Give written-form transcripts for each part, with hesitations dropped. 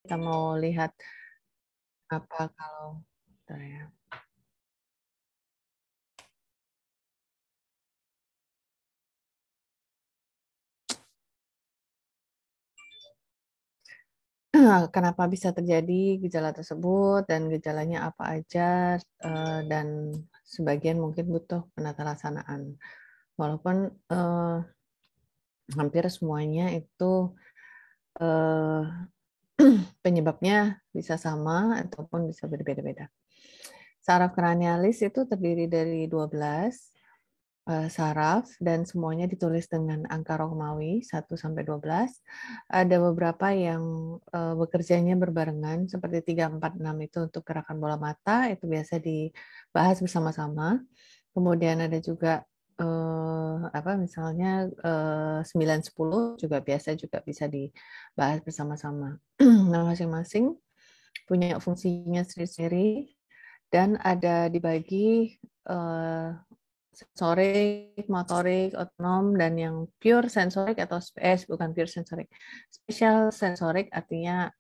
kita mau lihat apa kalau bentar ya. Kenapa bisa terjadi gejala tersebut dan gejalanya apa aja, dan sebagian mungkin butuh penata laksanaan. Walaupun hampir semuanya itu eh, penyebabnya bisa sama ataupun bisa berbeda-beda. Saraf kranialis itu terdiri dari 12 saraf dan semuanya ditulis dengan angka Romawi 1 sampai 12. Ada beberapa yang bekerjanya berbarengan seperti 3, 4, 6 itu untuk gerakan bola mata, itu biasa dibahas bersama-sama. Kemudian ada juga apa misalnya 9, 10 juga biasa juga bisa dibahas bersama-sama. Nah, masing-masing punya fungsinya sendiri-sendiri dan ada dibagi sensorik, motorik, otonom, dan yang pure sensorik atau bukan pure sensorik, special sensorik artinya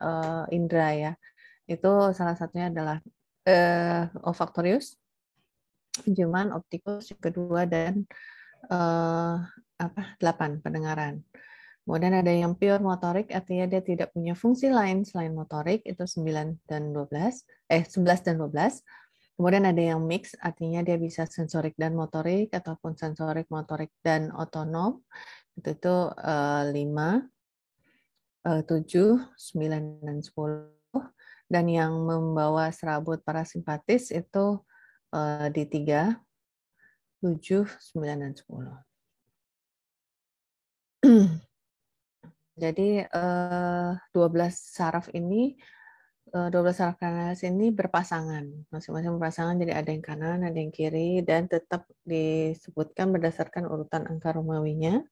indera ya. Itu salah satunya adalah olfaktorius, penciuman, optikus yang kedua, dan 8 pendengaran. Kemudian ada yang pure motorik, artinya dia tidak punya fungsi lain selain motorik, itu 9 dan 12, 11 dan 12. Kemudian ada yang mix, artinya dia bisa sensorik dan motorik, ataupun sensorik, motorik, dan otonom. Itu 5, 7, 9, dan 10. Dan yang membawa serabut parasimpatis itu di 3, 7, 9, dan 10. Jadi 12 saraf ini 12 saraf kanalis ini berpasangan, masing-masing berpasangan, jadi ada yang kanan, ada yang kiri, dan tetap disebutkan berdasarkan urutan angka Romawinya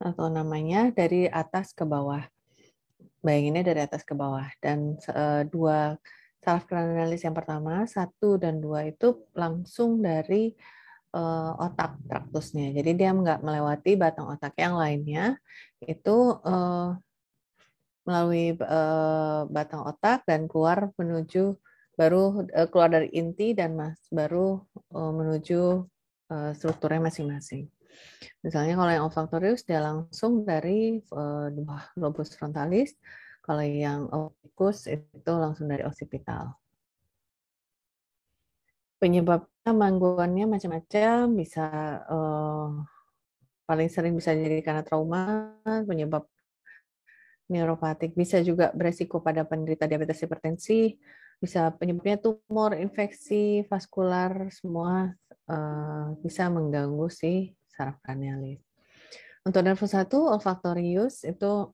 atau namanya dari atas ke bawah. Bayanginnya dari atas ke bawah. Dan dua saraf kanalis yang pertama, 1 dan 2 itu langsung dari otak traktusnya. Jadi dia nggak melewati batang otak yang lainnya, itu melalui batang otak dan keluar menuju keluar dari inti dan baru menuju strukturnya masing-masing. Misalnya kalau yang olfaktorius dia langsung dari lobus frontalis, kalau yang optikus itu langsung dari occipital. Penyebabnya gangguannya macam-macam, bisa paling sering bisa jadi karena trauma, penyebab neuropatik, bisa juga beresiko pada penderita diabetes hipertensi, bisa penyebabnya tumor, infeksi, vaskular, semua bisa mengganggu si saraf kranialis. Untuk nervus 1, olfaktorius itu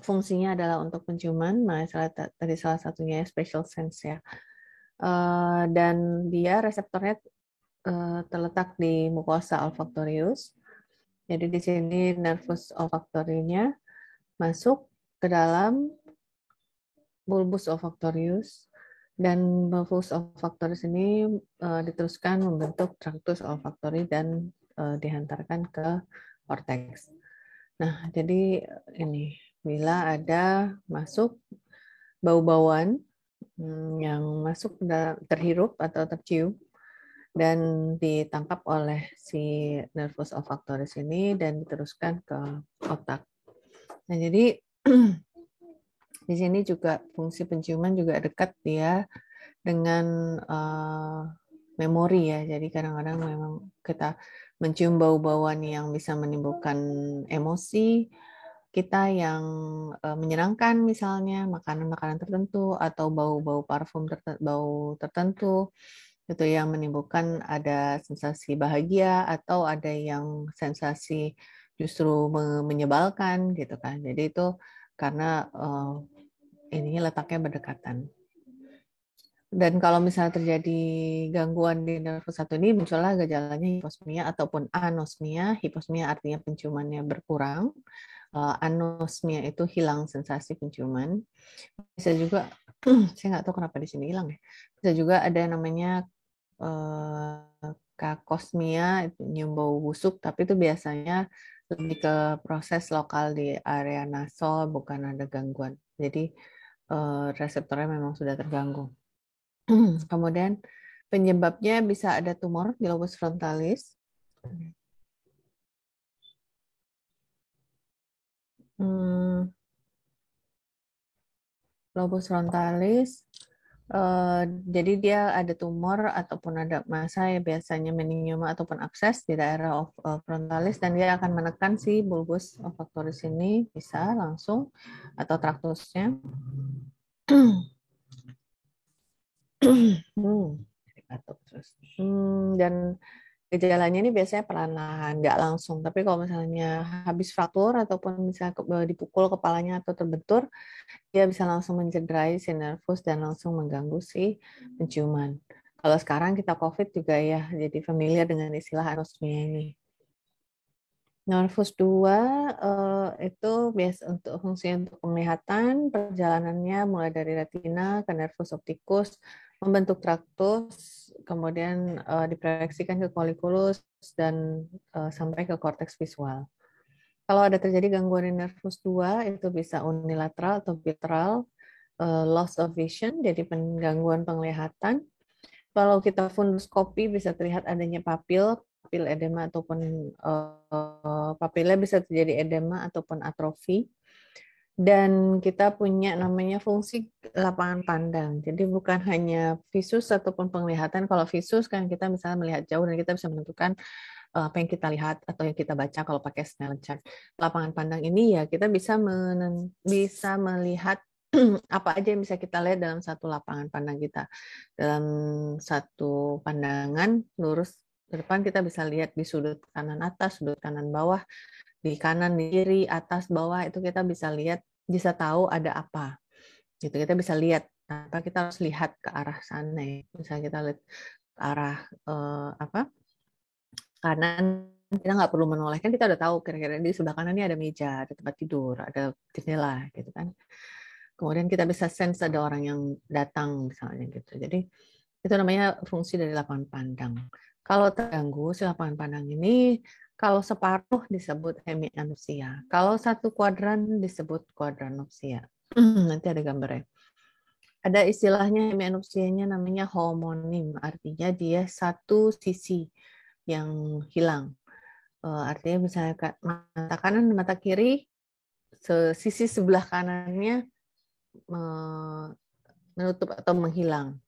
fungsinya adalah untuk penciuman, tadi salah satunya special sense ya. Dan dia reseptornya terletak di mukosa olfaktorius. Jadi di sini nervus olfaktorinya masuk ke dalam bulbus olfaktorius, dan bulbus olfaktorius ini diteruskan membentuk traktus olfaktori dan dihantarkan ke korteks. Nah, jadi ini bila ada masuk bau-bauan yang masuk terhirup atau tercium dan ditangkap oleh si nervus olfaktoris ini dan diteruskan ke otak. Nah, jadi di sini juga fungsi penciuman juga dekat dia dengan memori ya. Jadi kadang-kadang memang kita mencium bau-bauan yang bisa menimbulkan emosi kita yang menyenangkan, misalnya makanan-makanan tertentu atau bau-bau parfum bau tertentu itu yang menimbulkan ada sensasi bahagia atau ada yang sensasi justru menyebalkan gitu kan. Jadi itu karena ini letaknya berdekatan. Dan kalau misalnya terjadi gangguan di nervus 1 ini, muncullah gejalanya hiposmia ataupun anosmia. Hiposmia artinya penciumannya berkurang. Anosmia itu hilang sensasi penciuman. Bisa juga, saya nggak tahu kenapa di sini hilang ya. Bisa juga ada yang namanya kakosmia, itu nyium bau busuk, tapi itu biasanya lebih ke proses lokal di area nasal, bukan ada gangguan. Jadi reseptornya memang sudah terganggu. Kemudian penyebabnya bisa ada tumor di lobus frontalis. Lobus frontalis, jadi dia ada tumor ataupun ada massa ya biasanya meningioma ataupun abses di daerah frontalis, dan dia akan menekan si bulbus olfaktoris ini, bisa langsung atau traktusnya. Dan gejalanya ini biasanya perlahan, nggak langsung. Tapi kalau misalnya habis fraktur ataupun misalnya dipukul kepalanya atau terbentur, dia bisa langsung mencederai si nervus dan langsung mengganggu si penciuman. Kalau sekarang kita COVID juga ya, jadi familiar dengan istilah anosmia ini. Nervus 2 itu biasa untuk fungsi untuk penglihatan, perjalanannya mulai dari retina ke nervus opticus, membentuk traktus, kemudian diproyeksikan ke colliculus dan sampai ke korteks visual. Kalau ada terjadi gangguan di nervus 2 itu bisa unilateral atau bilateral, loss of vision, jadi gangguan penglihatan. Kalau kita funduskopi bisa terlihat adanya papil edema ataupun papilnya bisa terjadi edema ataupun atrofi. Dan kita punya namanya fungsi lapangan pandang. Jadi bukan hanya visus ataupun penglihatan. Kalau visus kan kita misalnya melihat jauh dan kita bisa menentukan apa yang kita lihat atau yang kita baca kalau pakai Snellen chart. Lapangan pandang ini ya kita bisa melihat apa aja yang bisa kita lihat dalam satu lapangan pandang kita. Dalam satu pandangan lurus ke depan kita bisa lihat di sudut kanan atas, sudut kanan bawah, di kanan, di kiri, atas, bawah, itu kita bisa lihat, bisa tahu ada apa. Gitu, kita bisa lihat. Apa kita harus lihat ke arah sana ya. Misalnya kita lihat ke arah kanan, kita nggak perlu menoleh, kan kita udah tahu kira-kira di sebelah kanan ini ada meja, ada tempat tidur, ada jendela gitu kan. Kemudian kita bisa sense ada orang yang datang misalnya gitu. Jadi itu namanya fungsi dari lapangan pandang. Kalau terganggu si lapangan pandang ini, kalau separuh disebut hemianopsia. Kalau satu kuadran disebut kuadranopsia. Nanti ada gambarnya. Ada istilahnya hemianopsianya namanya homonim, artinya dia satu sisi yang hilang. Artinya misalnya mata kanan dan mata kiri, sisi sebelah kanannya menutup atau menghilang.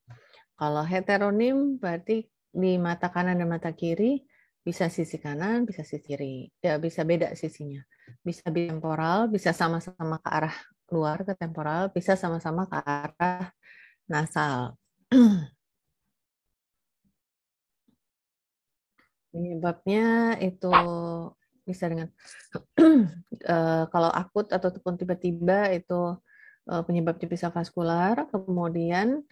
Kalau heteronim berarti di mata kanan dan mata kiri bisa sisi kanan, bisa sisi kiri. Ya, bisa beda sisinya. Bisa bitemporal, bisa sama-sama ke arah luar ke temporal, bisa sama-sama ke arah nasal. Penyebabnya itu bisa dengan kalau akut ataupun tiba-tiba itu penyebabnya bisa vaskular, kemudian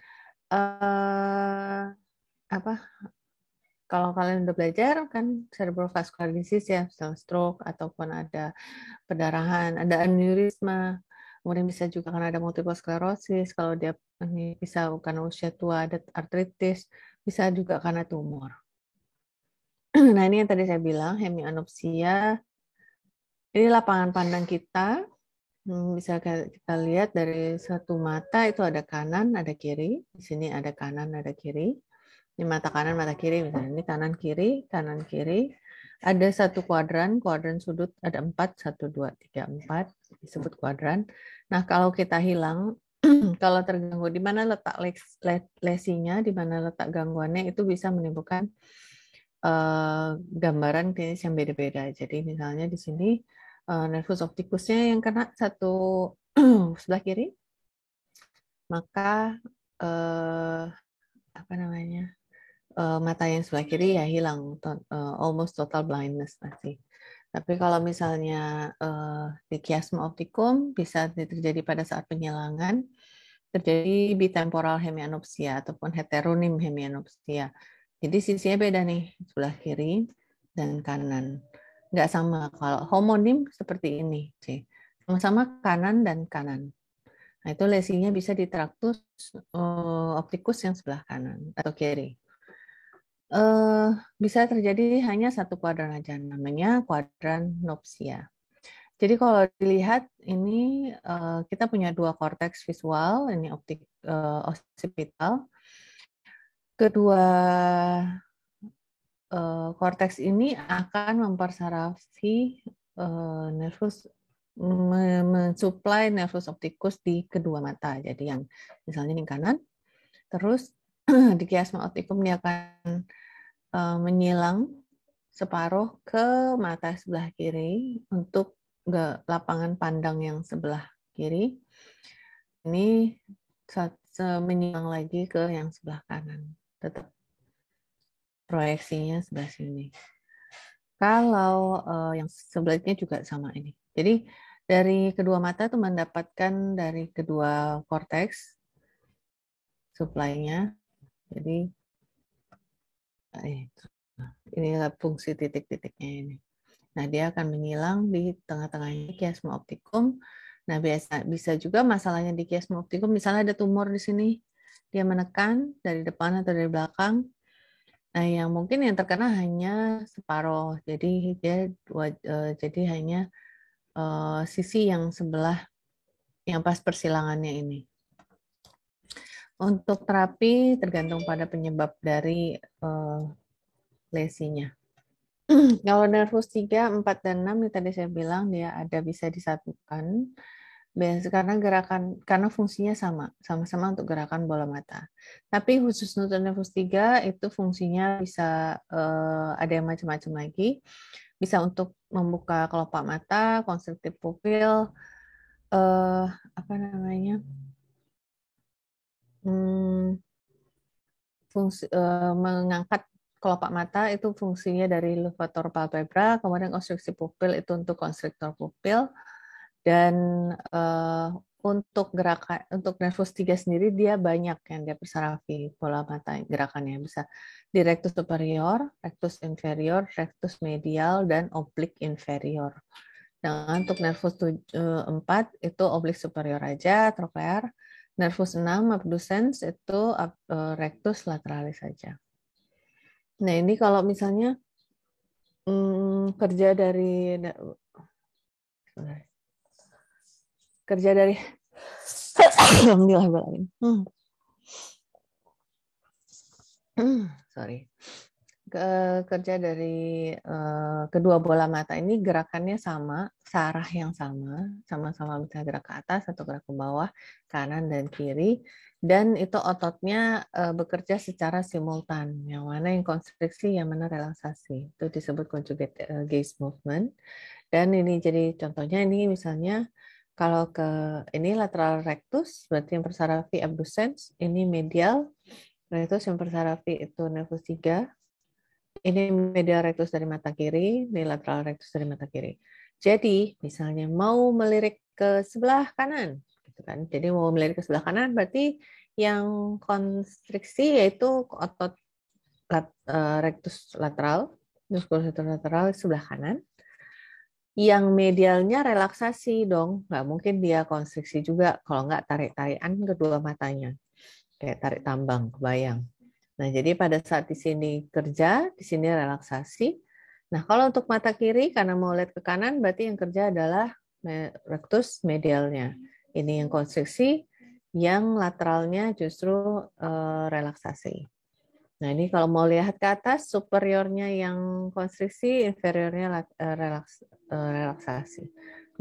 apa? Kalau kalian udah belajar kan cerebrovascular disease ya, stroke ataupun ada perdarahan, ada aneurisma, kemudian bisa juga karena ada multiple sclerosis, kalau dia ini bisa karena usia tua ada artritis, bisa juga karena tumor. Nah ini yang tadi saya bilang hemianopsia, ini lapangan pandang kita. Bisa kita lihat dari satu mata itu ada kanan, ada kiri. Di sini ada kanan, ada kiri. Ini mata kanan, mata kiri. Misalnya ini kanan, kiri. Ada satu kuadran sudut ada 4, 1, 2, 3, 4. Disebut kuadran. Nah, kalau kita hilang, kalau terganggu, di mana letak lesinya, di mana letak gangguannya, itu bisa menimbulkan gambaran klinis yang beda-beda. Jadi misalnya di sini nervus opticusnya yang kena satu sebelah kiri, maka apa namanya mata yang sebelah kiri ya hilang, almost total blindness pasti. Tapi kalau misalnya di chiasma opticum bisa terjadi pada saat penyilangan, terjadi bitemporal hemianopsia ataupun heteronim hemianopsia. Jadi sisinya beda nih, sebelah kiri dan kanan. Nggak sama. Kalau homonim seperti ini, sih. Sama-sama kanan dan kanan. Nah, itu lesinya bisa di traktus optikus yang sebelah kanan atau kiri. Bisa terjadi hanya satu kuadran aja, namanya kuadranopsia. Jadi kalau dilihat ini kita punya dua korteks visual, ini occipital. Kedua korteks ini akan mempersarafi nervus mensuplai nervus opticus di kedua mata. Jadi yang misalnya di kanan, terus di chiasma opticum dia akan menyilang separuh ke mata sebelah kiri untuk lapangan pandang yang sebelah kiri. Ini menyilang lagi ke yang sebelah kanan. Tetap proyeksinya sebelah sini. Kalau yang sebaliknya juga sama ini. Jadi dari kedua mata itu mendapatkan dari kedua korteks supply-nya. Jadi inilah fungsi titik-titiknya ini. Nah, dia akan menyilang di tengah-tengahnya chiasma opticum. Nah, bisa juga masalahnya di chiasma opticum, misalnya ada tumor di sini, dia menekan dari depan atau dari belakang. Nah, yang mungkin yang terkena hanya separuh. Jadi dia jadi hanya sisi yang sebelah yang pas persilangannya ini. Untuk terapi tergantung pada penyebab dari lesinya. Kalau nervus 3, 4, dan 6 yang tadi saya bilang dia ada bisa disatukan. Karena fungsinya sama-sama untuk gerakan bola mata. Tapi khusus untuk nervus 3 itu fungsinya bisa ada yang macam-macam lagi. Bisa untuk membuka kelopak mata, konstriktif pupil, apa namanya? Mengangkat kelopak mata itu fungsinya dari levator palpebra, kemudian konstriksi pupil itu untuk konstriktor pupil, dan untuk nervus 3 sendiri dia banyak yang dia persarafi pola mata gerakannya, bisa di rectus superior, rectus inferior, rectus medial, dan oblik inferior. Dan untuk nervus 4 itu oblik superior aja, troklear. Nervus 6 abducens itu rectus lateralis saja. Nah, ini kalau misalnya kerja dari sorry. Kerja dari kedua bola mata ini gerakannya sama, searah yang sama-sama bisa gerak ke atas atau gerak ke bawah, kanan dan kiri, dan itu ototnya bekerja secara simultan, yang mana yang konstriksi, yang mana relaksasi. Itu disebut conjugate gaze movement. Dan ini jadi contohnya ini misalnya kalau ini lateral rectus, berarti yang persarafi abducens, ini medial rectus yang persarafi itu nervus 3. Ini medial rectus dari mata kiri, ini lateral rectus dari mata kiri. Jadi, misalnya mau melirik ke sebelah kanan, gitu kan. Jadi mau melirik ke sebelah kanan berarti yang konstriksi yaitu otot rectus lateral, musculus lateral sebelah kanan. Yang medialnya relaksasi dong, nggak mungkin dia konstriksi juga kalau nggak tarik-tarikan kedua matanya, kayak tarik tambang, kebayang. Nah, jadi pada saat di sini kerja, di sini relaksasi. Nah, kalau untuk mata kiri, karena mau lihat ke kanan, berarti yang kerja adalah rectus medialnya. Ini yang konstriksi, yang lateralnya justru relaksasi. Nah, ini kalau mau lihat ke atas, superiornya yang konstriksi, inferiornya relaksasi.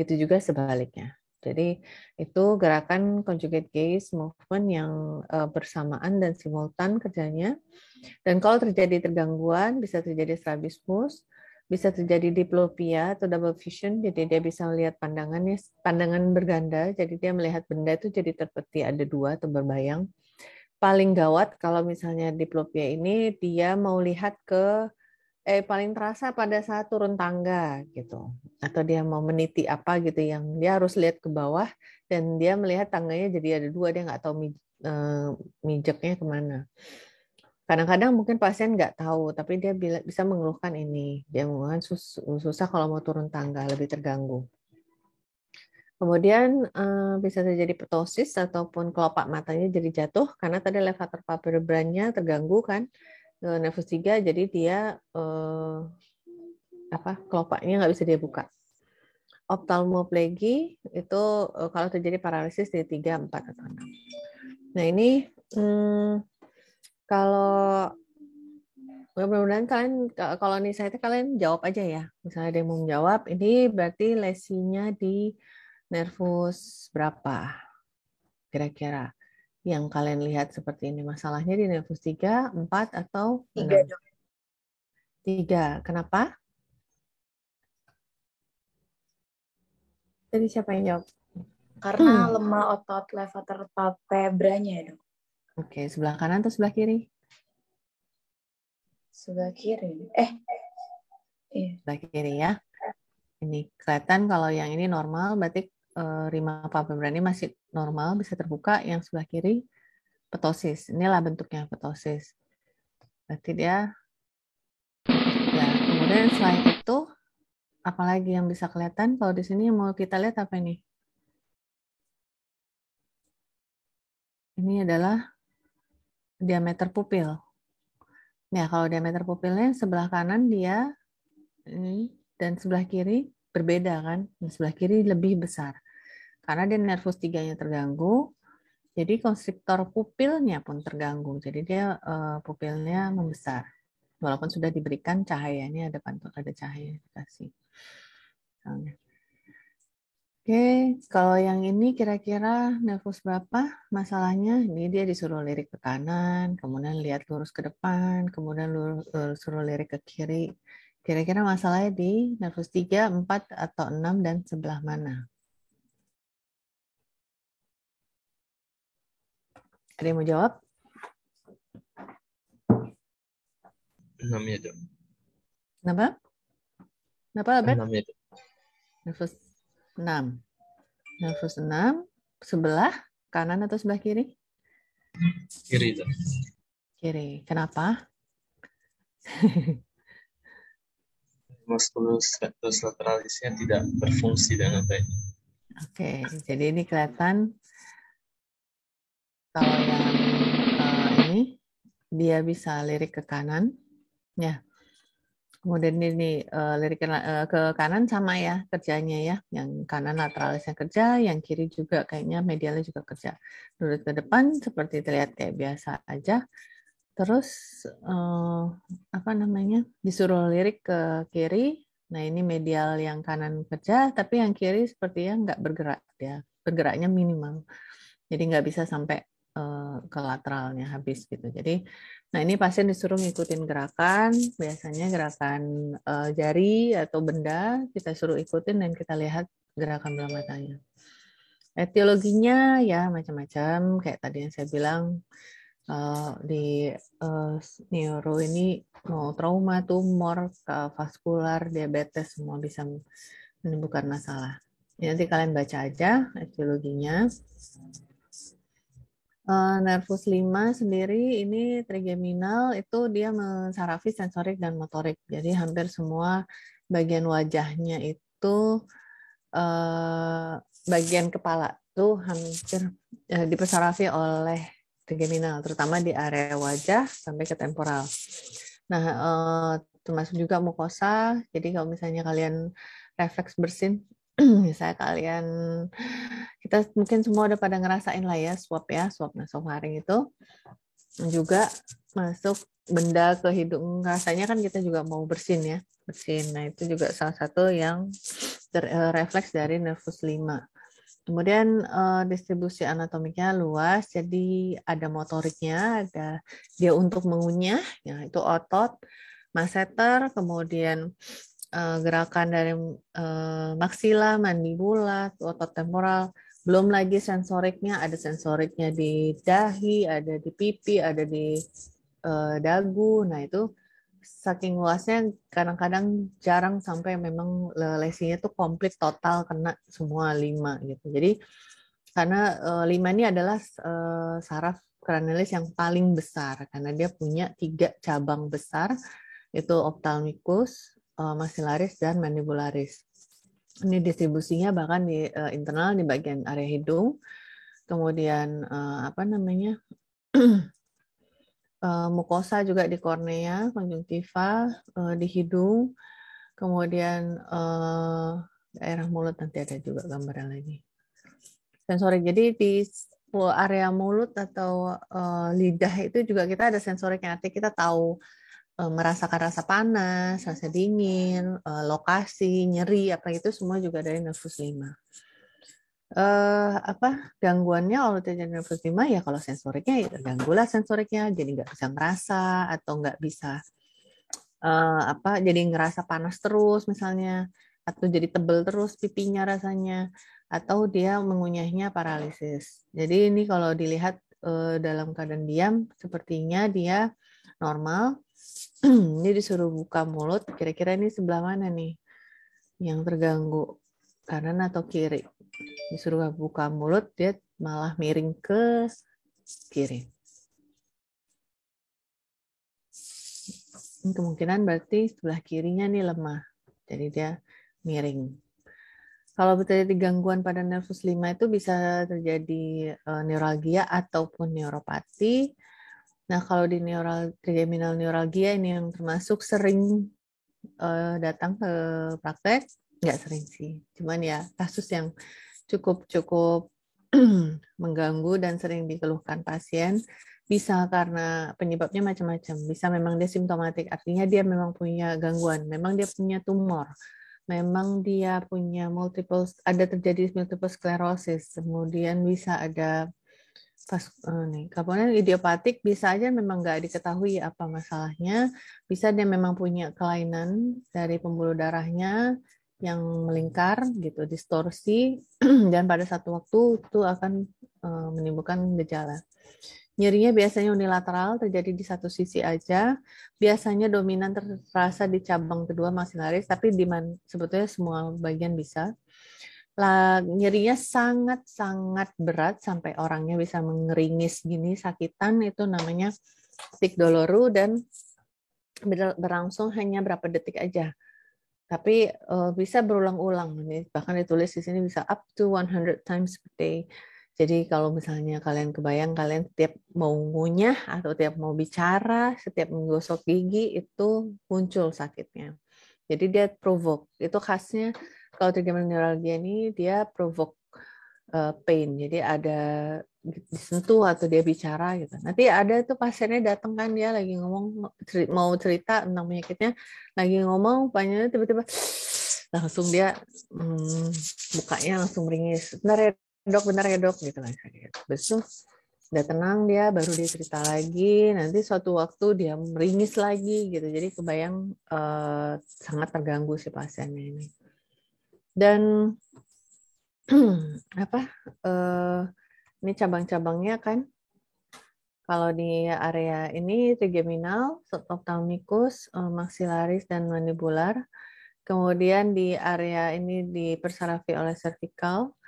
Itu juga sebaliknya. Jadi itu gerakan conjugate gaze movement yang bersamaan dan simultan kerjanya. Dan kalau terjadi tergangguan, bisa terjadi strabismus, bisa terjadi diplopia atau double vision, jadi dia bisa melihat pandangan berganda, jadi dia melihat benda itu jadi seperti ada dua atau berbayang. Paling gawat kalau misalnya diplopia ini dia mau lihat paling terasa pada saat turun tangga gitu, atau dia mau meniti apa gitu yang dia harus lihat ke bawah dan dia melihat tangganya jadi ada dua, dia nggak tahu mijaknya kemana. Kadang-kadang mungkin pasien nggak tahu tapi dia bisa mengeluhkan ini, dia mengeluhkan susah kalau mau turun tangga, lebih terganggu. Kemudian bisa terjadi ptosis ataupun kelopak matanya jadi jatuh karena tadi levator palpebranya terganggu kan, nervus 3, jadi dia kelopaknya nggak bisa dia buka. Optalmoplegi itu kalau terjadi paralisis di 3, 4, atau 6. Nah ini kalau mudah-mudahan kalian, kalau nih saya kalian jawab aja ya. Misalnya ada yang mau menjawab, ini berarti lesinya di nervus berapa kira-kira yang kalian lihat seperti ini? Masalahnya di nervus 3, 4, atau 3, 6? Dok. 3. Kenapa? Tadi siapa yang jawab? Karena lemah otot levator palpebranya ya, Dok. Oke, sebelah kanan atau sebelah kiri? Sebelah kiri. Iya. Sebelah kiri ya. Ini kelihatan kalau yang ini normal, berarti rima palpebra ini masih normal, bisa terbuka. Yang sebelah kiri ptosis. Inilah bentuknya ptosis. Berarti dia, ya. Kemudian selain itu, apalagi yang bisa kelihatan? Kalau di sini yang mau kita lihat apa ini? Ini adalah diameter pupil. Nah, kalau diameter pupilnya sebelah kanan dia ini dan sebelah kiri berbeda kan? Sebelah kiri lebih besar. Karena dia nervus 3-nya terganggu, jadi konstriktor pupilnya pun terganggu. Jadi dia pupilnya membesar. Walaupun sudah diberikan cahaya, ini ada cahaya dikasih. Misalnya. Oke, kalau yang ini kira-kira nervus berapa masalahnya? Ini dia disuruh lirik ke kanan, kemudian lihat lurus ke depan, kemudian suruh lirik ke kiri. Kira-kira masalahnya di nervus 3, 4, atau 6, dan sebelah mana? Ada yang mau jawab? 6 ya, Dok. Kenapa? Kenapa, Albert? 6 ya, Dok. Nervus 6. Nervus 6, sebelah kanan atau sebelah kiri? Kiri, Dok. Kiri. Kenapa? Musculus rectus lateralisnya tidak berfungsi dengan baik. Oke, jadi ini kelihatan kalau yang ini dia bisa lirik ke kanan, ya. Kemudian ini lirik ke kanan sama ya kerjanya ya. Yang kanan lateralisnya kerja, yang kiri juga kayaknya medialnya juga kerja. Lurus ke depan seperti terlihat kayak biasa aja. Terus apa namanya? Disuruh lirik ke kiri. Nah ini medial yang kanan kerja, tapi yang kiri sepertinya nggak bergerak ya. Bergeraknya minimal. Jadi nggak bisa sampai ke lateralnya habis gitu. Jadi, nah ini pasien disuruh ngikutin gerakan, biasanya gerakan jari atau benda kita suruh ikutin dan kita lihat gerakan bola matanya. Etiologinya ya macam-macam, kayak tadi yang saya bilang di neuro ini mau trauma, tumor, vaskular, diabetes semua bisa menimbulkan masalah. Ini nanti kalian baca aja etiologinya. Nervus 5 sendiri ini trigeminal itu dia mensarafi sensorik dan motorik. Jadi hampir semua bagian wajahnya itu bagian kepala tuh hampir dipersarafi oleh trigeminal, terutama di area wajah sampai ke temporal. Nah, termasuk juga mukosa. Jadi kalau misalnya kalian refleks bersin, misalnya kalian, kita mungkin semua udah pada ngerasain lah ya swab nasofaring itu juga masuk benda ke hidung. Rasanya kan kita juga mau bersin ya, bersin. Nah itu juga salah satu yang refleks dari nervus 5. Kemudian distribusi anatomiknya luas, jadi ada motoriknya, ada dia untuk mengunyah, ya itu otot, masseter, kemudian gerakan dari maksila, mandibula, otot temporal, belum lagi sensoriknya, ada sensoriknya di dahi, ada di pipi, ada di dagu. Nah itu saking luasnya kadang-kadang jarang sampai memang lesinya tuh komplit total kena semua 5 gitu. Jadi karena 5 ini adalah saraf cranialis yang paling besar karena dia punya 3 cabang besar, itu ophthalmicus, maxillaris, dan mandibularis. Ini distribusinya bahkan di internal di bagian area hidung, kemudian apa namanya mukosa juga di kornea, konjungtiva, di hidung, kemudian daerah mulut nanti ada juga gambaran lagi. Sensorik. Jadi di area mulut atau lidah itu juga kita ada sensoriknya. Artinya kita tahu merasakan rasa panas, rasa dingin, lokasi, nyeri, apa itu semua juga dari nervus 5. Gangguannya kalau terjadi nervus 5 ya kalau sensoriknya ya ganggulah sensoriknya, jadi nggak bisa ngerasa atau nggak bisa jadi ngerasa panas terus misalnya, atau jadi tebel terus pipinya rasanya, atau dia mengunyahnya paralisis. Jadi ini kalau dilihat dalam keadaan diam sepertinya dia normal. Ini disuruh buka mulut, kira-kira ini sebelah mana nih yang terganggu, kanan atau kiri? Disuruh buka mulut, dia malah miring ke kiri. Ini kemungkinan berarti sebelah kirinya nih lemah, jadi dia miring. Kalau terjadi gangguan pada nervus 5 itu bisa terjadi neuralgia ataupun neuropati. Nah, kalau di trigeminal neuralgia ini yang termasuk sering datang ke praktek, nggak sering sih. Cuman ya kasus yang cukup mengganggu dan sering dikeluhkan pasien. Bisa karena penyebabnya macam-macam. Bisa memang dia simptomatik, artinya dia memang punya gangguan, memang dia punya tumor, memang dia punya terjadi multiple sclerosis, kemudian bisa ada kemudian idiopatik bisa aja memang nggak diketahui apa masalahnya, bisa dia memang punya kelainan dari pembuluh darahnya yang melingkar gitu, distorsi, dan pada satu waktu itu akan menimbulkan gejala. Nyerinya biasanya unilateral, terjadi di satu sisi aja, biasanya dominan terasa di cabang kedua maksilaris, tapi sebetulnya semua bagian bisa. Nyerinya sangat-sangat berat sampai orangnya bisa mengeringis gini, sakitan, itu namanya tic doloru dan berlangsung hanya berapa detik aja. Tapi bisa berulang-ulang. Bahkan ditulis di sini bisa up to 100 times per day. Jadi kalau misalnya kalian kebayang kalian setiap mau ngunyah atau setiap mau bicara, setiap menggosok gigi itu muncul sakitnya. Jadi dia provoke. Itu khasnya kalau trigeminal neuralgia ini dia provoke pain. Jadi ada disentuh atau dia bicara gitu. Nanti ada tuh pasiennya datang kan, dia lagi ngomong mau cerita tentang penyakitnya, lagi ngomong panjangnya tiba-tiba langsung dia mukanya langsung meringis. Benar ya dok gitu kan. Besok udah tenang dia, baru dia cerita lagi, nanti suatu waktu dia meringis lagi gitu. Jadi kebayang sangat terganggu si pasiennya ini. Dan ini cabang-cabangnya kan, kalau di area ini trigeminal, subophthalmicus, maxillaris, dan mandibular. Kemudian di area ini dipersarafi oleh cervical.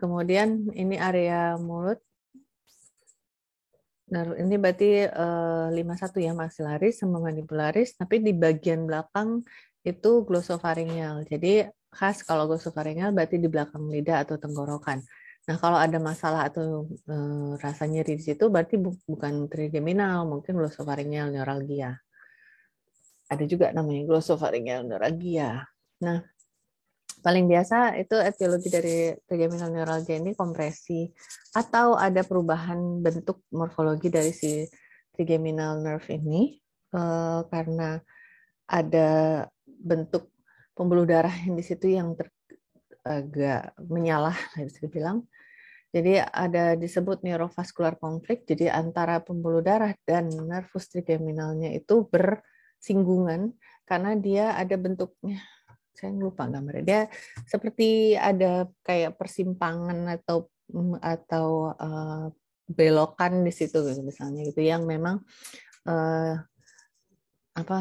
Kemudian ini area mulut. Nah, ini berarti 51 ya, maxillaris sama mandibularis, tapi di bagian belakang itu glosopharyngeal. Jadi khas kalau glosopharyngeal berarti di belakang lidah atau tenggorokan. Nah, kalau ada masalah atau rasa nyeri di situ berarti bukan trigeminal, mungkin glosopharyngeal neuralgia. Ada juga namanya glosopharyngeal neuralgia. Nah, paling biasa itu etiologi dari trigeminal neuralgia ini kompresi atau ada perubahan bentuk morfologi dari si trigeminal nerve ini karena ada bentuk pembuluh darah yang di situ yang agak menyalah, bisa dibilang. Jadi ada disebut neurovascular konflik, jadi antara pembuluh darah dan nervus trigeminalnya itu bersinggungan karena dia ada bentuknya, saya lupa gambarnya, dia seperti ada kayak persimpangan atau belokan di situ gitu, misalnya gitu, yang memang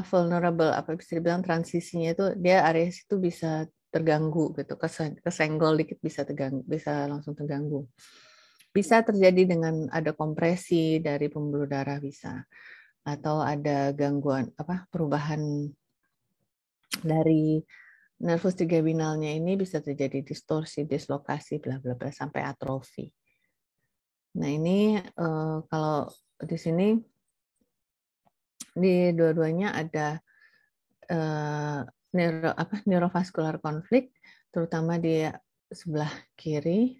vulnerable, bisa dibilang transisinya itu dia area situ bisa terganggu gitu, kesenggol dikit bisa terganggu, bisa langsung terganggu. Bisa terjadi dengan ada kompresi dari pembuluh darah bisa, atau ada gangguan perubahan dari nervus trigeminalnya ini bisa terjadi distorsi, dislokasi, bla bla bla sampai atrofi. Nah ini kalau di sini di dua-duanya ada neurovaskular konflik, terutama di sebelah kiri.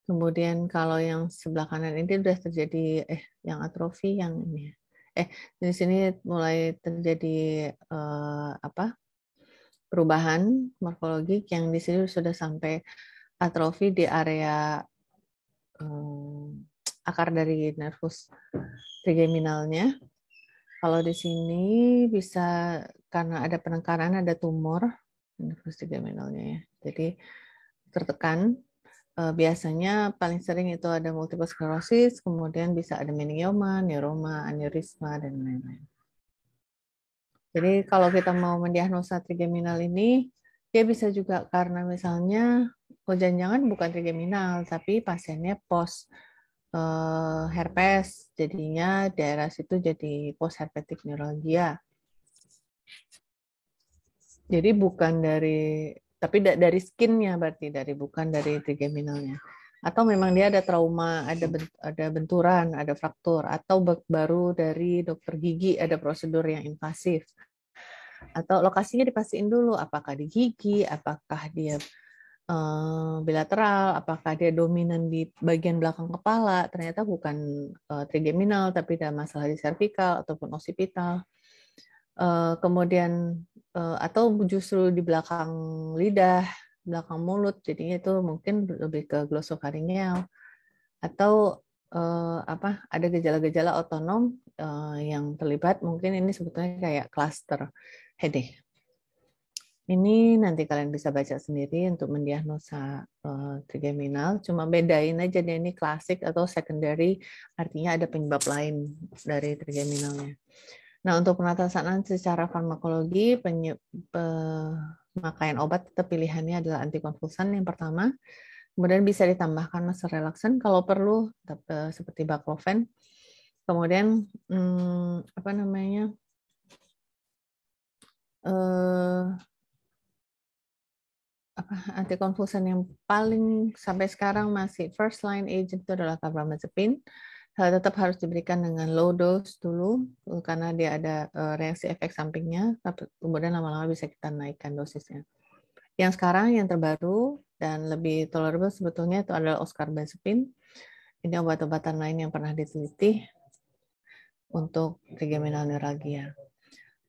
Kemudian kalau yang sebelah kanan ini sudah terjadi yang atrofi yang ini. Di sini mulai terjadi perubahan morfologik yang di sini sudah sampai atrofi di area akar dari nervus trigeminalnya. Kalau di sini bisa karena ada penekanan, ada tumor nervus trigeminalnya ya. Jadi tertekan. Biasanya paling sering itu ada multiple sclerosis, kemudian bisa ada meningioma, neuroma, aneurisma, dan lain-lain. Jadi kalau kita mau mendiagnosa trigeminal ini, dia bisa juga karena misalnya, jangan-jangan bukan trigeminal, tapi pasiennya post herpes, jadinya daerah situ jadi post herpetic neuralgia. Jadi bukan dari, tapi dari skinnya berarti bukan dari trigeminalnya. Atau memang dia ada trauma, ada benturan, ada fraktur, atau baru dari dokter gigi ada prosedur yang invasif. Atau lokasinya dipastiin dulu, apakah di gigi, apakah dia bilateral, apakah dia dominan di bagian belakang kepala, ternyata bukan trigeminal, tapi ada masalah di cervical ataupun occipital. Kemudian atau justru di belakang lidah, belakang mulut, jadinya itu mungkin lebih ke glossopharyngeal. Atau ada gejala-gejala otonom yang terlibat, mungkin ini sebetulnya kayak cluster headache. Ini nanti kalian bisa baca sendiri untuk mendiagnosa trigeminal. Cuma bedain aja deh ini klasik atau secondary, artinya ada penyebab lain dari trigeminalnya. Nah, untuk penatasanan secara farmakologi, pemakaian obat tetap pilihannya adalah antikonvulsan yang pertama. Kemudian bisa ditambahkan masa relaksan kalau perlu, seperti baclofen. Kemudian antikonvulsan yang paling sampai sekarang masih first line agent itu adalah carbamazepine. Tetap harus diberikan dengan low dose dulu karena dia ada reaksi efek sampingnya, kemudian lama-lama bisa kita naikkan dosisnya. Yang sekarang yang terbaru dan lebih tolerable sebetulnya itu adalah oscarbazepine. Ini obat-obatan lain yang pernah diteliti untuk trigeminal neuralgia.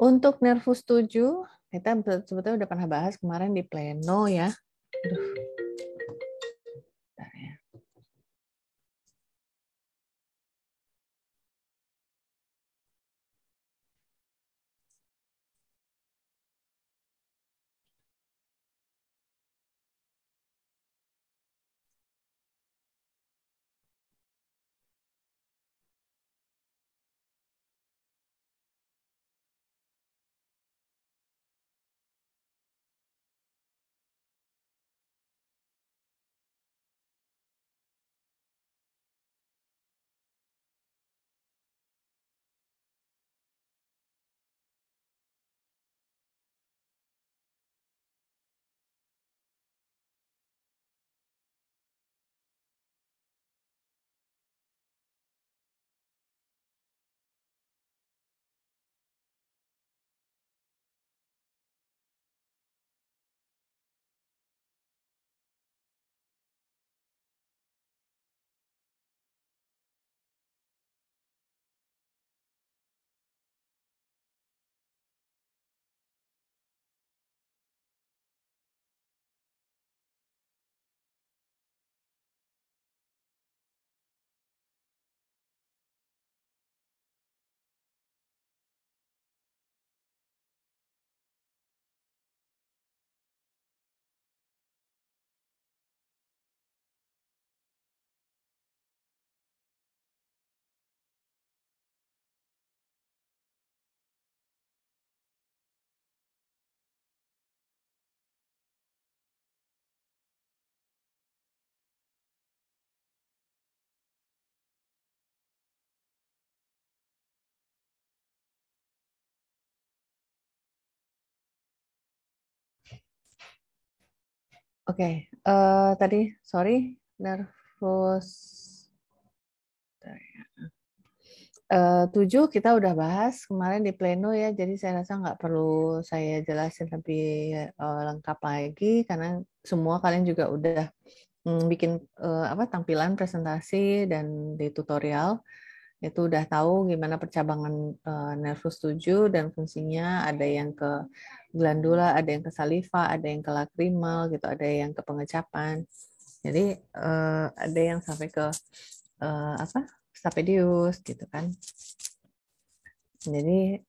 Untuk nervus 7, kita sebetulnya udah pernah bahas kemarin di pleno ya. Oke, tadi sorry, nervus 7 kita udah bahas kemarin di pleno ya, jadi saya rasa nggak perlu saya jelasin lebih lengkap lagi karena semua kalian juga udah bikin tampilan presentasi dan di tutorial itu udah tahu gimana percabangan nervus 7 dan fungsinya, ada yang ke glandula, ada yang ke saliva, ada yang ke lacrimal gitu, ada yang ke pengecapan. Jadi ada yang sampai ke stapedius gitu kan. Jadi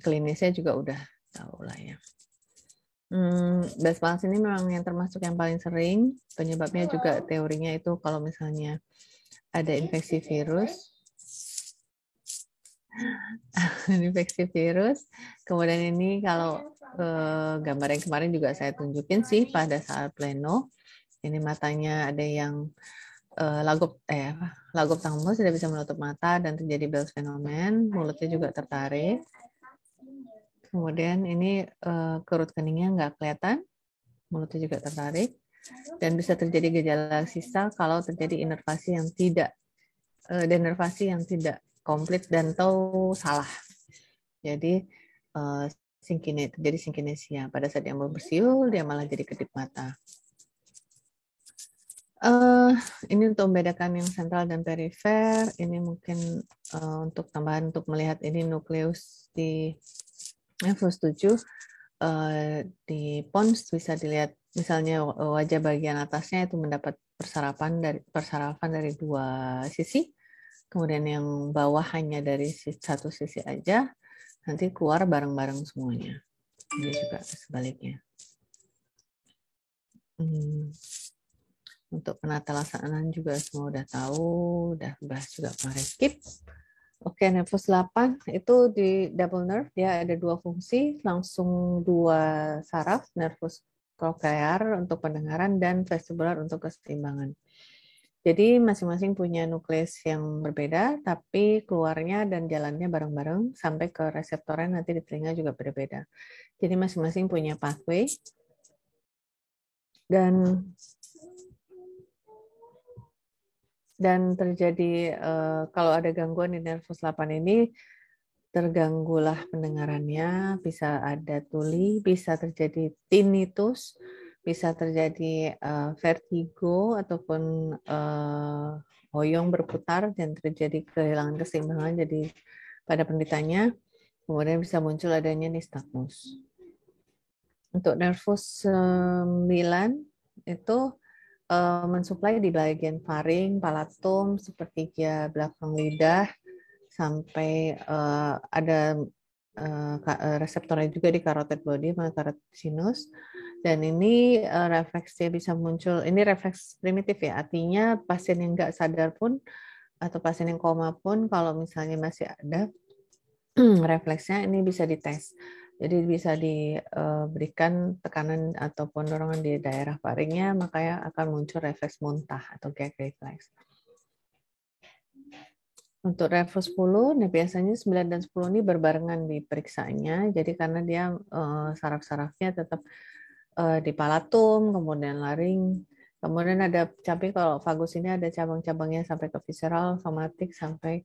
klinisnya juga udah tahu lah ya. Best Palsy ini memang yang termasuk yang paling sering. Penyebabnya juga teorinya itu kalau misalnya ada infeksi virus, kemudian ini kalau gambar yang kemarin juga saya tunjukin sih pada saat pleno. Ini matanya ada yang lagop tangmus tidak bisa menutup mata dan terjadi Bell's phenomenon, mulutnya juga tertarik. Kemudian ini kerut keningnya nggak kelihatan, mulutnya juga tertarik, dan bisa terjadi gejala sisa kalau terjadi inervasi yang tidak komplit dan atau salah. Jadi terjadi sinkinesia. Pada saat yang mau bersiul, dia malah jadi kedip mata. Ini untuk membedakan yang sentral dan perifer. Ini mungkin untuk tambahan untuk melihat ini nukleus di nervus 7. Di pons bisa dilihat misalnya wajah bagian atasnya itu mendapat persarafan dari dua sisi. Kemudian yang bawah hanya dari satu sisi aja, nanti keluar bareng-bareng semuanya. Ini juga sebaliknya. Untuk penata laksanaan juga semua udah tahu, udah bahas juga kemarin. Skip. Oke, nervus 8 itu di double nerve, dia ada dua fungsi, langsung dua saraf, nervus cochlear untuk pendengaran dan vestibular untuk keseimbangan. Jadi masing-masing punya nukleus yang berbeda, tapi keluarnya dan jalannya bareng-bareng sampai ke reseptornya nanti di telinga juga berbeda. Jadi masing-masing punya pathway. Dan terjadi kalau ada gangguan di nervus 8 ini, terganggulah pendengarannya, bisa ada tuli, bisa terjadi tinnitus, bisa terjadi vertigo ataupun hoyong berputar dan terjadi kehilangan keseimbangan jadi pada penderitanya. Kemudian bisa muncul adanya nystagmus. Untuk nervus 9 itu mensuplai di bagian faring, palatum, sepertiga belakang lidah, sampai ada reseptornya juga di carotid body, carotid sinus. Dan ini refleksnya bisa muncul, ini refleks primitif ya, artinya pasien yang nggak sadar pun, atau pasien yang koma pun, kalau misalnya masih ada refleksnya, ini bisa dites. Jadi bisa diberikan tekanan ataupun dorongan di daerah faringnya, makanya akan muncul refleks muntah atau gag reflex. Untuk refleks 10, nah biasanya 9 dan 10 ini berbarengan diperiksanya. Jadi karena dia saraf-sarafnya tetap di palatum, kemudian laring, kemudian ada kalau vagus ini ada cabang-cabangnya sampai ke visceral, somatik, sampai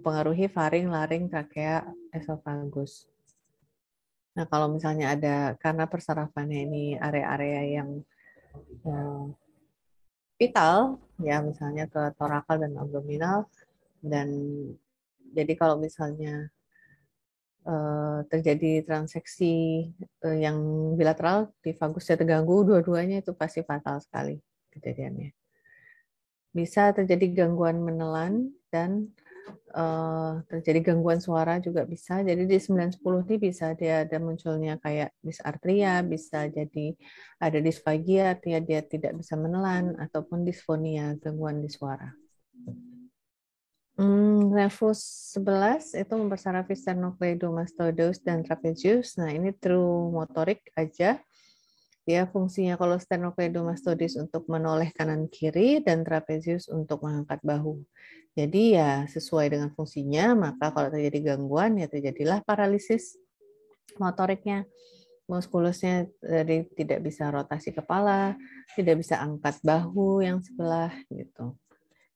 pengaruhi faring, laring, trakea, esofagus. Nah, kalau misalnya ada, karena persarafannya ini area-area yang vital, ya misalnya ke torakal dan abdominal, dan jadi kalau misalnya terjadi transeksi yang bilateral di vagusnya terganggu, dua-duanya itu pasti fatal sekali kejadiannya. Bisa terjadi gangguan menelan dan terjadi gangguan suara juga bisa. Jadi di 9-10 ini bisa dia ada munculnya kayak dysarthria, bisa jadi ada disfagia, artinya dia tidak bisa menelan, ataupun disfonia, gangguan di suara. Nervus 11 itu mempersarafi sternocleidomastoideus dan trapezius. Nah, ini true motorik aja. Dia fungsinya kalau sternocleidomastoideus untuk menoleh kanan kiri dan trapezius untuk mengangkat bahu. Jadi ya sesuai dengan fungsinya, maka kalau terjadi gangguan ya terjadilah paralisis motoriknya. Muskulusnya jadi tidak bisa rotasi kepala, tidak bisa angkat bahu yang sebelah gitu.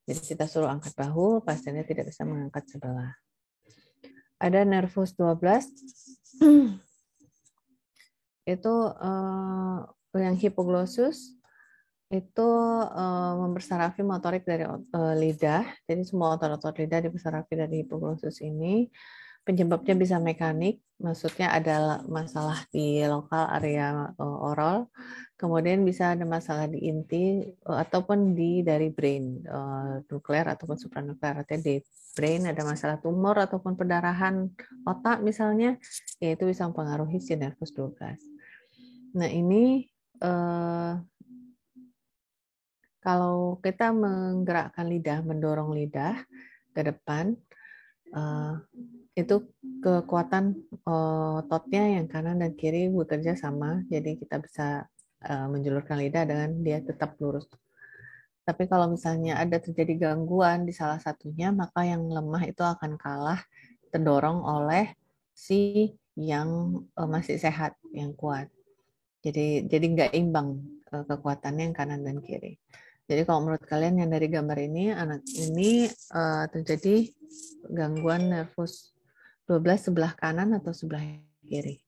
Jadi kita suruh angkat bahu, pasiennya tidak bisa mengangkat sebelah. Ada nervus 12, itu yang hipoglossus, itu mempersarafi motorik dari lidah. Jadi semua otot-otot lidah dipersarafi dari hipoglossus ini. Penyebabnya bisa mekanik, maksudnya ada masalah di lokal area oral, kemudian bisa ada masalah di inti ataupun dari brain, nuklear ataupun supranuklear. Artinya di brain ada masalah tumor ataupun pendarahan otak misalnya, yaitu bisa mempengaruhi si nervus 12. Nah ini kalau kita menggerakkan lidah, mendorong lidah ke depan, itu kekuatan ototnya yang kanan dan kiri bekerja sama, jadi kita bisa menjulurkan lidah dengan dia tetap lurus. Tapi kalau misalnya ada terjadi gangguan di salah satunya, maka yang lemah itu akan kalah terdorong oleh si yang masih sehat, yang kuat. Jadi nggak imbang kekuatannya yang kanan dan kiri. Jadi kalau menurut kalian yang dari gambar ini, anak ini terjadi gangguan nervus 12 sebelah kanan atau sebelah kiri?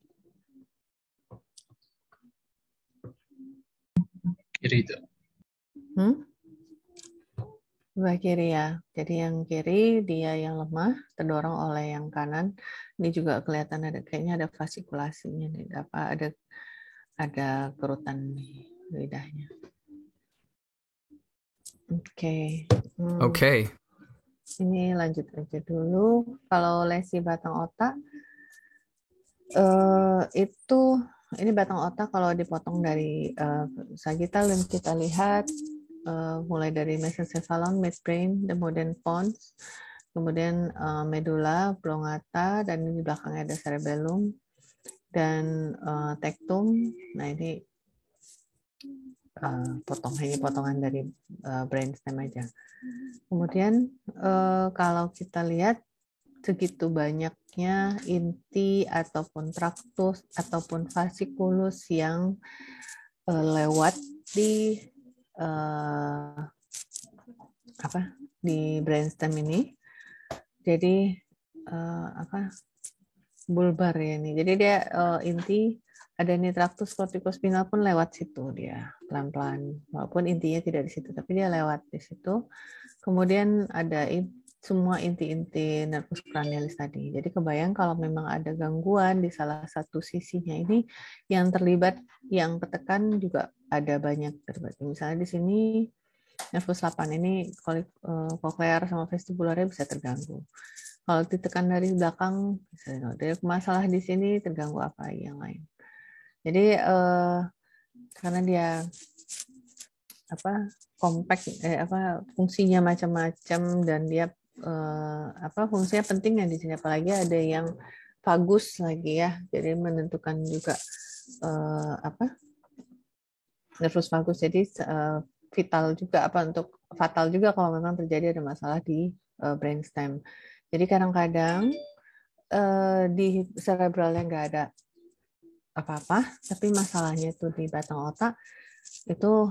Kiri itu. Sebelah kiri ya. Jadi yang kiri dia yang lemah terdorong oleh yang kanan. Ini juga kelihatan kayaknya ada fasikulasinya nih. Ada kerutan di lidahnya. Oke. Okay. Ini lanjut aja dulu. Kalau lesi batang otak, ini batang otak kalau dipotong dari sagittal dan kita lihat mulai dari mesencephalon, midbrain, kemudian pons, kemudian medula, oblongata, dan di belakangnya ada cerebellum dan tectum. Nah ini potongan dari brainstem aja. Kemudian kalau kita lihat segitu banyaknya inti ataupun traktus ataupun fasciculus yang lewat di di brainstem ini. Jadi bulbar ya ini. Jadi dia inti ada traktus corticospinal pun lewat situ dia pelan-pelan. Walaupun intinya tidak di situ, tapi dia lewat di situ. Kemudian ada semua inti-inti nervus cranialis tadi. Jadi kebayang kalau memang ada gangguan di salah satu sisinya ini, yang terlibat, yang ketekan juga ada banyak terlibat. Misalnya di sini nervus 8 ini koklear sama vestibularnya bisa terganggu. Kalau ditekan dari belakang, ada masalah di sini, terganggu apa yang lain. Jadi karena dia kompak, fungsinya macam-macam dan dia fungsinya penting ya di sini, apalagi ada yang vagus lagi ya, jadi menentukan juga nervus vagus, jadi vital juga untuk fatal juga kalau memang terjadi ada masalah di brainstem. Jadi kadang-kadang di cerebralnya nggak ada apa-apa, tapi masalahnya itu di batang otak itu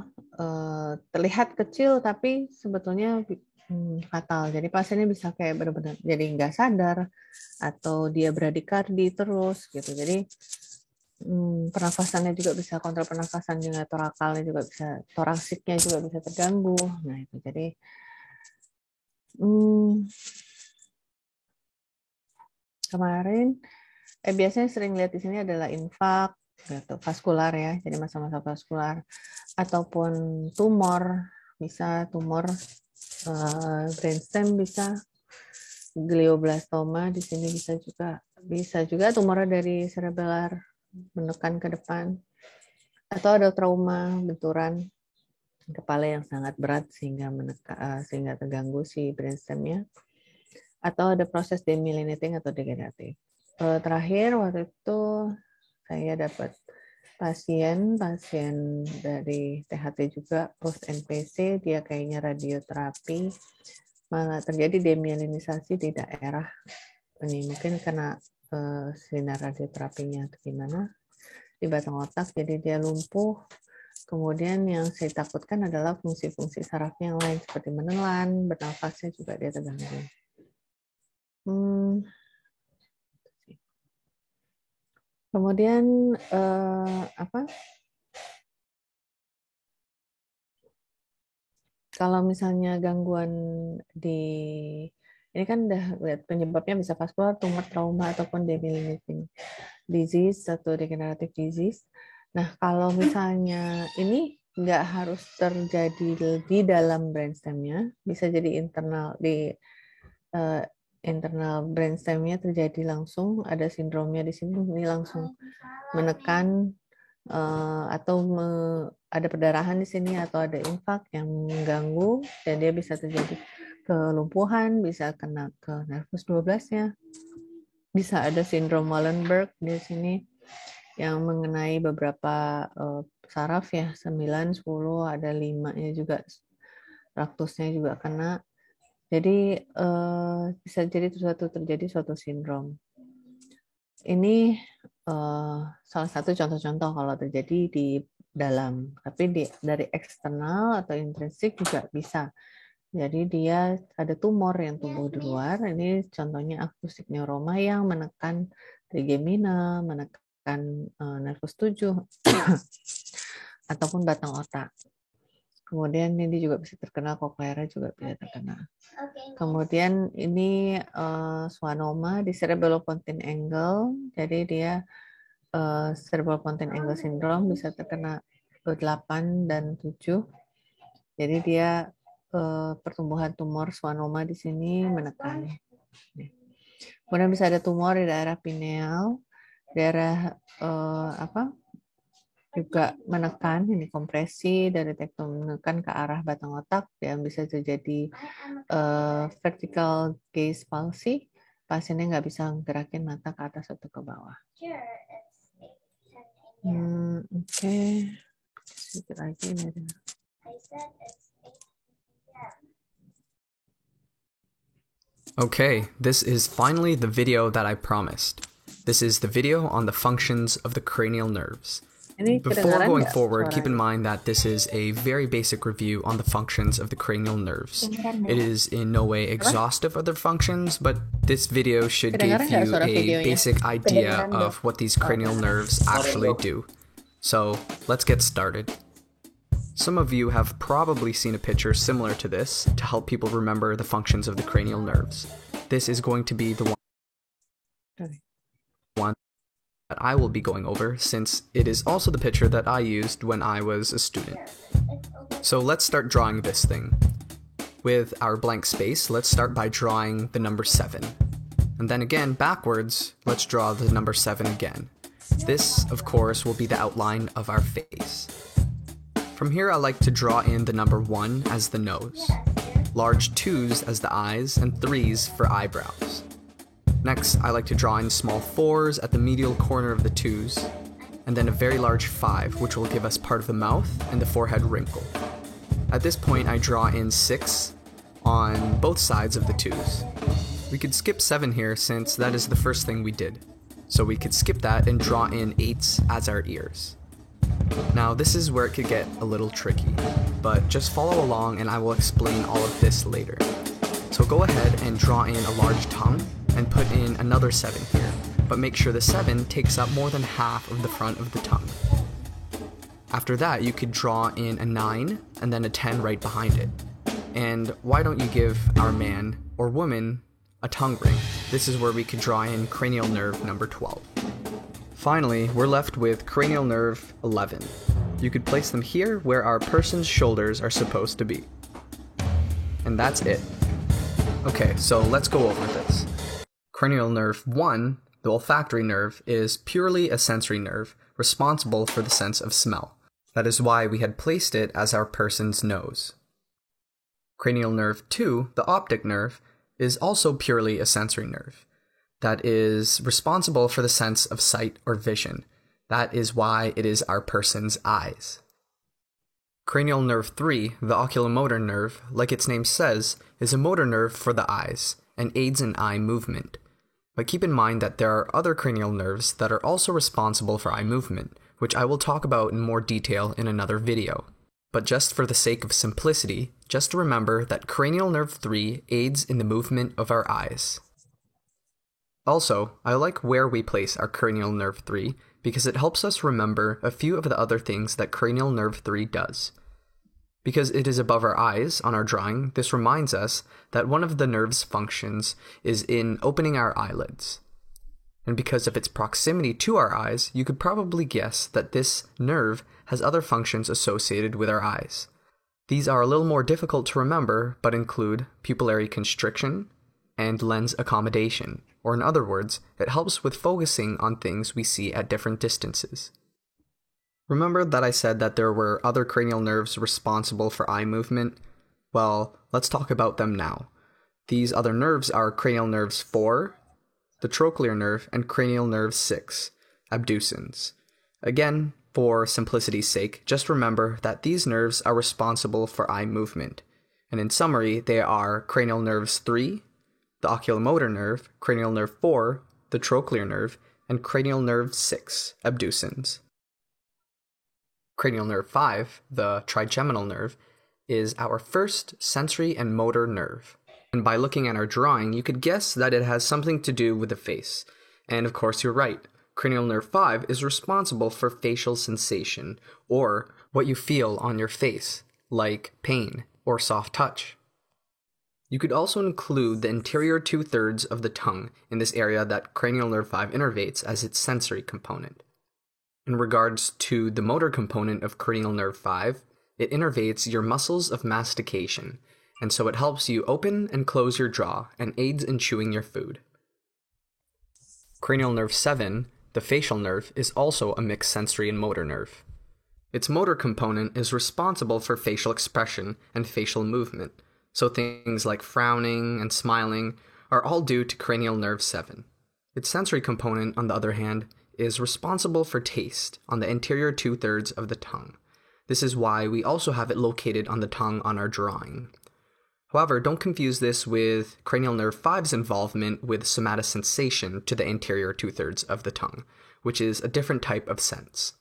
terlihat kecil tapi sebetulnya fatal. Jadi pasiennya bisa kayak benar-benar jadi nggak sadar atau dia bradikardi terus gitu. Jadi pernafasannya juga bisa, kontrol pernafasan juga, torakalnya juga bisa, toraksiknya juga bisa terganggu. Nah itu jadi kemarin biasanya sering lihat di sini adalah infak gitu, vaskular ya, jadi masa-masa vaskular ataupun tumor, bisa tumor brainstem, bisa glioblastoma di sini, bisa juga tumornya dari cerebellar menekan ke depan, atau ada trauma benturan kepala yang sangat berat sehingga terganggu si brainstemnya, atau ada proses demyelinating atau degeneratif. Terakhir waktu itu saya dapat pasien dari THT juga, post NPC, dia kayaknya radioterapi, malah terjadi demyelinisasi di daerah ini, mungkin karena sinar radioterapinya atau gimana, di batang otak, jadi dia lumpuh, Kemudian yang saya takutkan adalah fungsi-fungsi sarafnya yang lain seperti menelan, bernafasnya juga dia terganggu. Kemudian apa? Kalau misalnya gangguan di ini kan udah lihat penyebabnya bisa vaskular, tumor, trauma ataupun demyelinating disease atau degenerative disease. Nah, kalau misalnya ini nggak harus terjadi di dalam brainstemnya, bisa jadi internal di internal brainstemnya terjadi langsung, ada sindromnya di sini, ini langsung menekan atau ada perdarahan di sini atau ada infak yang mengganggu dan dia bisa terjadi kelumpuhan, bisa kena ke nervus 12-nya, bisa ada sindrom Wallenberg di sini yang mengenai beberapa saraf ya, 9, 10, ada 5-nya juga, raktusnya juga kena. Jadi bisa jadi terjadi suatu sindrom. Ini salah satu contoh-contoh kalau terjadi di dalam, tapi dari eksternal atau intrinsik juga bisa. Jadi dia ada tumor yang tumbuh di luar. Ini contohnya akustik neuroma yang menekan trigemina, menekan nervus 7 ataupun batang otak. Kemudian ini juga bisa terkena, cochlear juga bisa terkena. Kemudian ini schwannoma di cerebellopontine angle. Jadi dia cerebellopontine angle syndrome bisa terkena 8 dan 7. Jadi dia pertumbuhan tumor schwannoma di sini menekan. Kemudian bisa ada tumor di daerah pineal, daerah juga menekan, ini kompresi dari tekton menekan ke arah batang otak dan bisa terjadi vertical gaze palsy. Pasiennya nggak bisa gerakin mata ke atas atau ke bawah. Oke. Sedikit lagi ini ada. Okay, this is finally the video that I promised. This is the video on the functions of the cranial nerves. Before going forward, keep in mind that this is a very basic review on the functions of the cranial nerves. It is in no way exhaustive of their functions, but this video should give you a basic idea of what these cranial nerves actually do. So, let's get started. Some of you have probably seen a picture similar to this to help people remember the functions of the cranial nerves. This is going to be the one that I will be going over, since it is also the picture that I used when I was a student. So let's start drawing this thing. With our blank space, let's start by drawing the number 7. And then again, backwards, let's draw the number 7 again. This, of course, will be the outline of our face. From here, I like to draw in the number 1 as the nose, large 2s as the eyes, and 3s for eyebrows. Next, I like to draw in small 4s at the medial corner of the 2s, and then a very large 5, which will give us part of the mouth and the forehead wrinkle. At this point, I draw in 6 on both sides of the 2s. We could skip 7 here since that is the first thing we did. So we could skip that and draw in 8s as our ears. Now, this is where it could get a little tricky, but just follow along and I will explain all of this later. So go ahead and draw in a large tongue and put in another 7 here, but make sure the 7 takes up more than half of the front of the tongue. After that, you could draw in a 9 and then a 10 right behind it. And why don't you give our man or woman a tongue ring? This is where we could draw in cranial nerve number 12. Finally, we're left with cranial nerve 11. You could place them here where our person's shoulders are supposed to be. And that's it. Okay, so let's go over this. Cranial nerve 1, the olfactory nerve, is purely a sensory nerve, responsible for the sense of smell. That is why we had placed it as our person's nose. Cranial nerve 2, the optic nerve, is also purely a sensory nerve. That is responsible for the sense of sight or vision. That is why it is our person's eyes. Cranial nerve 3, the oculomotor nerve, like its name says, is a motor nerve for the eyes and aids in eye movement. But keep in mind that there are other cranial nerves that are also responsible for eye movement, which I will talk about in more detail in another video. But just for the sake of simplicity, just remember that cranial nerve 3 aids in the movement of our eyes. Also, I like where we place our cranial nerve 3 because it helps us remember a few of the other things that cranial nerve 3 does. Because it is above our eyes on our drawing, this reminds us that one of the nerve's functions is in opening our eyelids. And because of its proximity to our eyes, you could probably guess that this nerve has other functions associated with our eyes. These are a little more difficult to remember, but include pupillary constriction and lens accommodation, or in other words, it helps with focusing on things we see at different distances. Remember that I said that there were other cranial nerves responsible for eye movement? Well, let's talk about them now. These other nerves are cranial nerves 4, the trochlear nerve, and cranial nerve 6, abducens. Again, for simplicity's sake, just remember that these nerves are responsible for eye movement. And in summary, they are cranial nerves 3, the oculomotor nerve, cranial nerve 4, the trochlear nerve, and cranial nerve 6, abducens. Cranial nerve 5, the trigeminal nerve, is our first sensory and motor nerve. And by looking at our drawing, you could guess that it has something to do with the face. And of course, you're right. Cranial nerve 5 is responsible for facial sensation, or what you feel on your face, like pain or soft touch. You could also include the anterior 2/3 of the tongue in this area that cranial nerve 5 innervates as its sensory component. In regards to the motor component of cranial nerve 5, it innervates your muscles of mastication, and so it helps you open and close your jaw and aids in chewing your food. Cranial nerve 7, the facial nerve, is also a mixed sensory and motor nerve. Its motor component is responsible for facial expression and facial movement, so things like frowning and smiling are all due to cranial nerve 7. Its sensory component, on the other hand, is responsible for taste on the anterior 2/3 of the tongue. This is why we also have it located on the tongue on our drawing. However, don't confuse this with cranial nerve 5's involvement with somatosensation to the anterior 2/3 of the tongue, which is a different type of sense.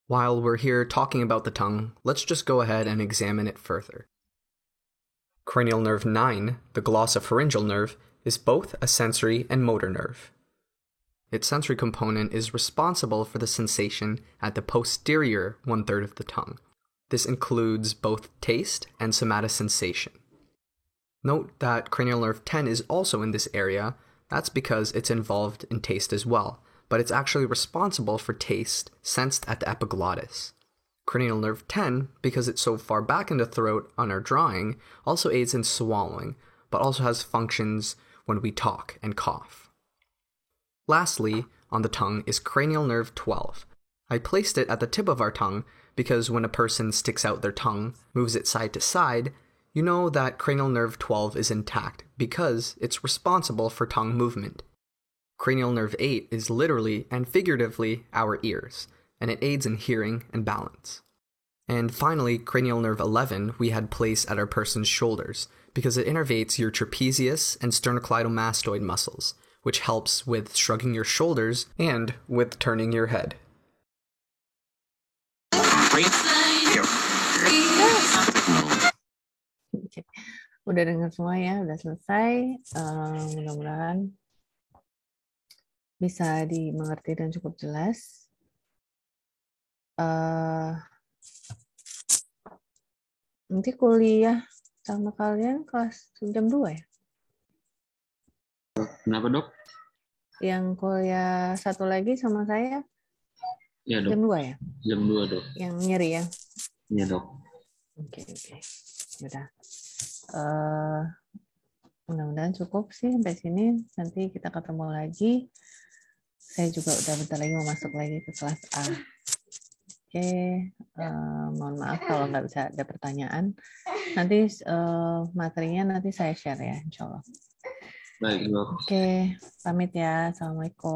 While we're here talking about the tongue, let's just go ahead and examine it further. Cranial nerve 9, the glossopharyngeal nerve, is both a sensory and motor nerve. Its sensory component is responsible for the sensation at the posterior 1/3 of the tongue. This includes both taste and somatosensation. Note that cranial nerve 10 is also in this area. That's because it's involved in taste as well, but it's actually responsible for taste sensed at the epiglottis. Cranial nerve 10, because it's so far back in the throat on our drawing, also aids in swallowing, but also has functions when we talk and cough. Lastly, on the tongue is cranial nerve 12. I placed it at the tip of our tongue because when a person sticks out their tongue, moves it side to side, you know that cranial nerve 12 is intact because it's responsible for tongue movement. Cranial nerve 8 is literally and figuratively our ears, and it aids in hearing and balance. And finally, cranial nerve 11 we had placed at our person's shoulders because it innervates your trapezius and sternocleidomastoid muscles, which helps with shrugging your shoulders and with turning your head. Oke. Udah dengar semua ya, udah selesai. Mudah-mudahan bisa dimengerti dan cukup jelas. Nanti kuliah sama kalian kelas jam 2 ya? Kenapa, Dok? Yang kuliah satu lagi sama saya Iya, Dok. jam 2 ya? Jam 2, Dok. Yang nyeri ya? Iya, Dok. Oke. Udah. Mudah-mudahan cukup sih sampai sini. Nanti kita ketemu lagi. Saya juga udah bentar lagi mau masuk lagi ke kelas A. Oke. Mohon maaf kalau nggak bisa ada pertanyaan. Nanti materinya nanti saya share ya, insya Allah. Baik, Dok. Oke, pamit ya. Assalamualaikum.